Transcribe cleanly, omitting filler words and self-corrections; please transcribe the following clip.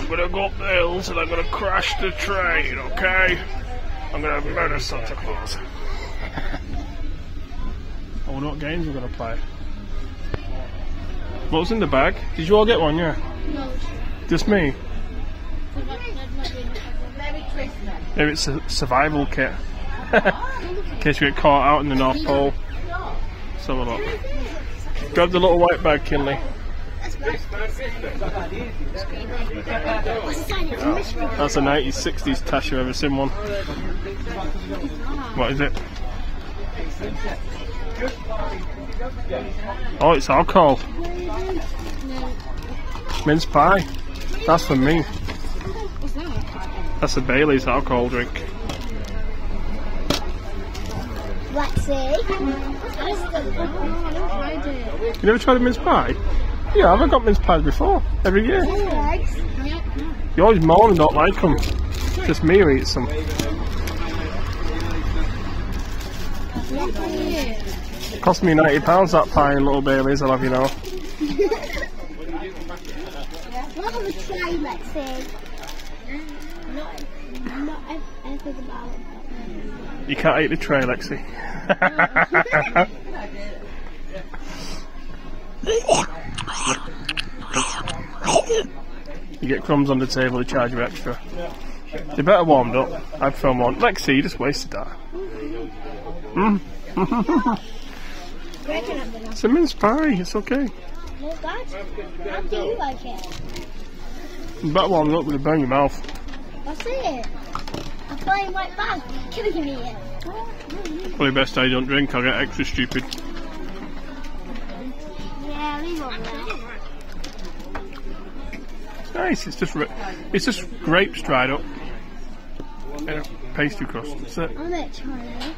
I'm gonna go up the hills and I'm gonna crash the train, okay? I'm gonna murder Santa Claus. I wonder what games we're gonna play. What's in the bag? Did you all get one, yeah? No. Just me? Merry Christmas. Maybe it's a survival kit. In case we get caught out in the North Pole. Let's have a look. Grab the little white bag, Kinley. That's a 90s, 60s Tash, you've ever seen one. What is it? Oh, it's alcohol. Mince pie. That's for me. That's a Bailey's alcohol drink. Lexi. You never tried a mince pie? Yeah, I've got mince pies before. Every year. You always moan and don't like them. Just me who eats them. It cost me £90 that pie in Little Bailey's, I'll have you know. We'll have a try, Lexi. Not anything about it. You can't eat the tray, Lexi. You get crumbs on the table, they charge you extra. They're better warmed up. I'd film one. Lexi, you just wasted that. It's a mince pie, it's okay. Not bad. How do you like it? You better warm it up with a burn your mouth. What's it? A flying white bag. Can you give me it? Probably best I don't drink, I'll get extra stupid. Yeah, leave it there. Nice, it's just grapes dried up in a pastry crust, that's it. I'm not trying it.